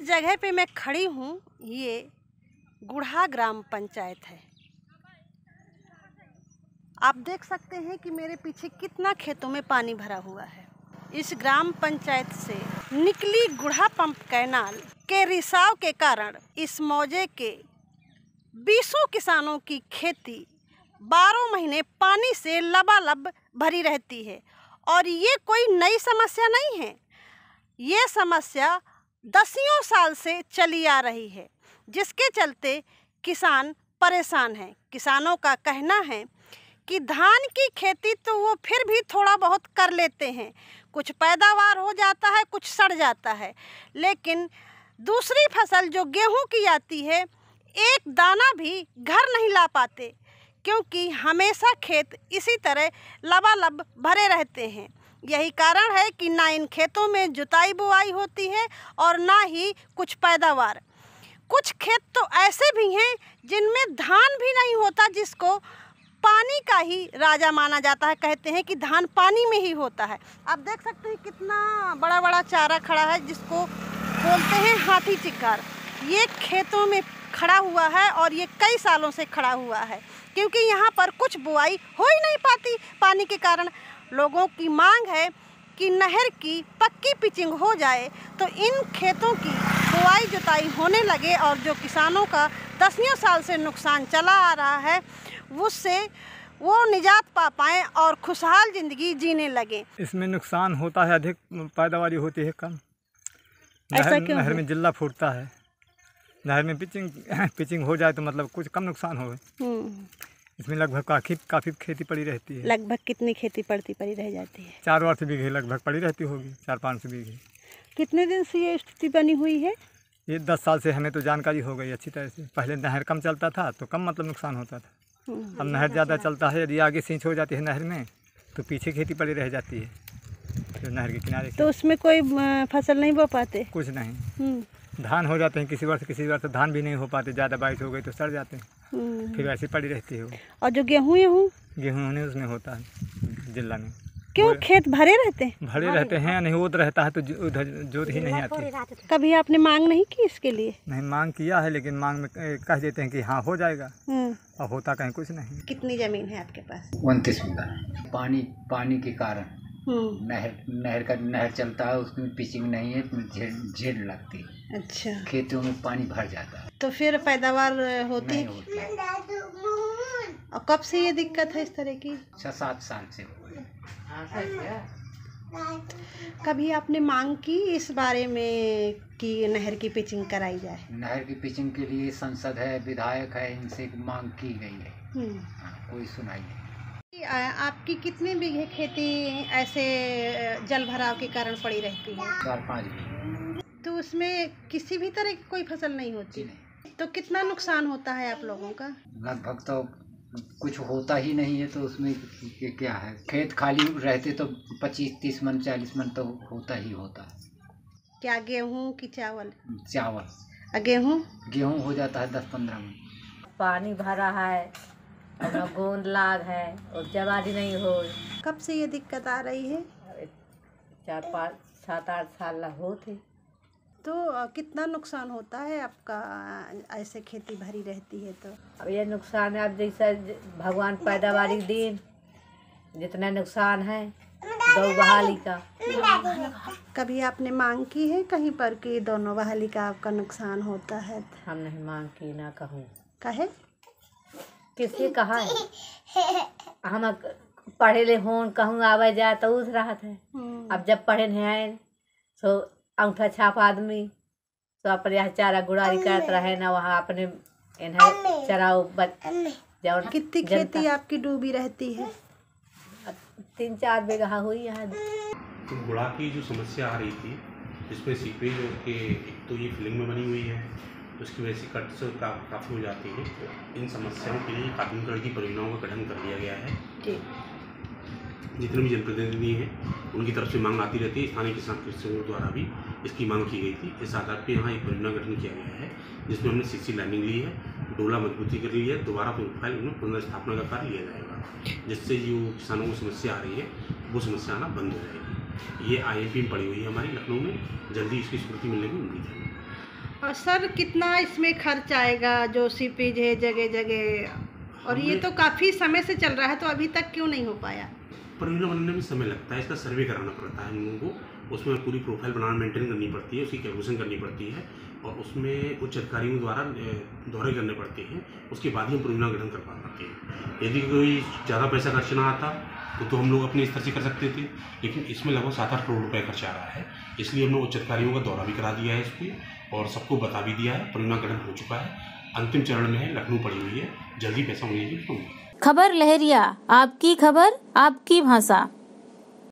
जगह पे मैं खड़ी हूँ ये गुढ़ा ग्राम पंचायत है। आप देख सकते हैं कि मेरे पीछे कितना खेतों में पानी भरा हुआ है। इस ग्राम पंचायत से निकली गुढ़ा पंप कैनाल के रिसाव के कारण इस मौजे के 20 किसानों की खेती 12 महीने पानी से लबालब भरी रहती है। और ये कोई नई समस्या नहीं है, ये समस्या दसियों साल से चली आ रही है, जिसके चलते किसान परेशान हैं। किसानों का कहना है कि धान की खेती तो वो फिर भी थोड़ा बहुत कर लेते हैं, कुछ पैदावार हो जाता है, कुछ सड़ जाता है, लेकिन दूसरी फसल जो गेहूं की आती है एक दाना भी घर नहीं ला पाते, क्योंकि हमेशा खेत इसी तरह लबालब भरे रहते हैं। यही कारण है कि ना इन खेतों में जुताई बुआई होती है और ना ही कुछ पैदावार। कुछ खेत तो ऐसे भी हैं जिनमें धान भी नहीं होता, जिसको पानी का ही राजा माना जाता है। कहते हैं कि धान पानी में ही होता है। आप देख सकते हैं कितना बड़ा बड़ा चारा खड़ा है, जिसको बोलते हैं हाथी चिक्कार। ये खेतों में खड़ा हुआ है और ये कई सालों से खड़ा हुआ है, क्योंकि यहाँ पर कुछ बुआई हो ही नहीं पाती पानी के कारण। लोगों की मांग है कि नहर की पक्की पिचिंग हो जाए तो इन खेतों की बुआई जुताई होने लगे और जो किसानों का दसियों साल से नुकसान चला आ रहा है उससे वो निजात पा पाएँ और खुशहाल ज़िंदगी जीने लगे। इसमें नुकसान होता है, अधिक पैदावारी होती है कम। ऐसा क्यों? नहर में जिल्ला फूटता है, नहर में पिचिंग हो जाए तो मतलब कुछ कम नुकसान हो। इसमें लगभग काफ़ी खेती पड़ी रहती है। लगभग कितनी खेती पड़ी रह जाती है? 4-8 बीघे लगभग पड़ी रहती होगी, 4-5 बीघे। कितने दिन से ये स्थिति बनी हुई है? ये 10 साल से हमें तो जानकारी हो गई अच्छी तरह से। पहले नहर कम चलता था तो कम मतलब नुकसान होता था। अब नहर ज़्यादा चलता है, यदि आगे सींच हो जाती है नहर में तो पीछे खेती पड़ी रह जाती है, तो नहर के किनारे। तो उसमें कोई फसल नहीं बो पाते? कुछ नहीं। धान हो जाते हैं किसी वर्ष धान भी नहीं हो पाते, ज़्यादा बारिश हो गई तो सड़ जाते हैं, फिर ऐसी पड़ी रहती है। और जो गेहूँ नहीं उसमें होता है जिला में। क्यों खेत भरे रहते हैं? भरे रहते हैं, नहीं वो रहता है तो उधर जोत ही नहीं आती। कभी आपने मांग नहीं की इसके लिए? नहीं, मांग किया है, लेकिन मांग में कह देते हैं कि हाँ हो जाएगा, और होता कहीं कुछ नहीं। कितनी जमीन है आपके पास? 29 बीघा। पानी के कारण नहर चलता है, उसमें पिचिंग नहीं है, झेल लगती है। अच्छा। खेतों में पानी भर जाता है तो फिर पैदावार होती नहीं होती है। और कब से ये दिक्कत है इस तरह की? 6-7 साल से हो गई। कभी आपने मांग की इस बारे में कि नहर की पिचिंग कराई जाए? नहर की पिचिंग के लिए संसद है, विधायक है, इनसे मांग की गई है। कोई सुनाई नहीं। आपकी कितने बीघे खेती ऐसे जल भराव के कारण पड़ी रहती है? 4-5 बीघे। तो उसमें किसी भी तरह की कोई फसल नहीं होती? नहीं। तो कितना नुकसान होता है आप लोगों का? लगभग तो कुछ होता ही नहीं है, तो उसमें क्या है, खेत खाली रहते तो 25-30 मन 40 मन तो होता ही होता है। क्या गेहूं की चावल? चावल। गेहूं हो जाता है 10-15 मन। पानी भरा है और गोंद लाग है और जवारी नहीं हो। कब से ये दिक्कत आ रही है? 4-5-7-8 साल होते। तो कितना नुकसान होता है आपका ऐसे खेती भरी रहती है तो? अब ये नुकसान है, अब जैसे भगवान पैदावारी दिन जितना नुकसान है दो बहाली का। कभी आपने मांग की है कहीं पर कि दोनों बहाली का आपका नुकसान होता है? हम नहीं मांग की, ना कहूँ। कहे किससे कहा है? हम पढ़े ले हों कहूँ आवे जाए तो उस राहत है। अब जब पढ़े नहीं आए तो अंगूठा छाप आदमी तो अपने यहाँ चारा गुड़ारी करते रहे ना, वहाँ अपने इन्हें चराओ जाओ। कितनी खेती आपकी डूबी रहती है? 3-4 बीघा हुई यहाँ। तो गुड़ा की जो समस्या आ रही थी, जिसमें सीपेज के एक तो ये फिलिंग में बनी हुई है, उसकी वजह से कट से काफ़ी हो जाती है। इन समस्याओं के लिए कानूनगढ़ की परियोजनाओं का गठन कर लिया गया है। जितने भी जनप्रतिनिधि हैं उनकी तरफ से मांग आती रहती है। स्थानीय किसान कृषकों द्वारा भी इसकी मांग की गई थी। इस आधार पर यहाँ एक परियोजना गठन किया गया है, जिसमें हमने सीसी लाइनिंग ली है, डोला मजबूती कर ली है, दोबारा प्रोफाइल में पुनर्स्थापना का कार्य लिया जाएगा, जिससे जो किसानों को समस्या आ रही है वो समस्या आना बंद हो जाएगी। ये IMP में पड़ी हुई है हमारी लखनऊ में, जल्दी इसकी स्वीकृति मिलने की उम्मीद है। और सर कितना इसमें खर्च आएगा जो सीपेज है जगह जगह, और ये तो काफ़ी समय से चल रहा है तो अभी तक क्यों नहीं हो पाया? परियोजना बनने में समय लगता है, इसका सर्वे कराना पड़ता है हम लोगों को, उसमें पूरी प्रोफाइल बनाना मेंटेन करनी पड़ती है, उसकी कैलकुलेशन करनी पड़ती है और उसमें उच्च अधिकारियों द्वारा दौरे करने पड़ते हैं, उसके बाद ही हम परियोजना गठन कर पाते हैं। यदि कोई ज़्यादा पैसा खर्च ना आता तो हम लोग अपने स्तर से कर सकते थे, लेकिन इसमें लगभग 7-8 करोड़ रुपये खर्च आ रहा है, इसलिए हमने उच्च अधिकारियों का दौरा भी करा दिया है इस पर और सबको बता भी दिया है। परियोजना गठन हो चुका है, अंतिम चरण में है, लखनऊ पड़ी हुई है, जल्दी पैसा मिलेगी। खबर लहरिया, आपकी खबर आपकी भाषा।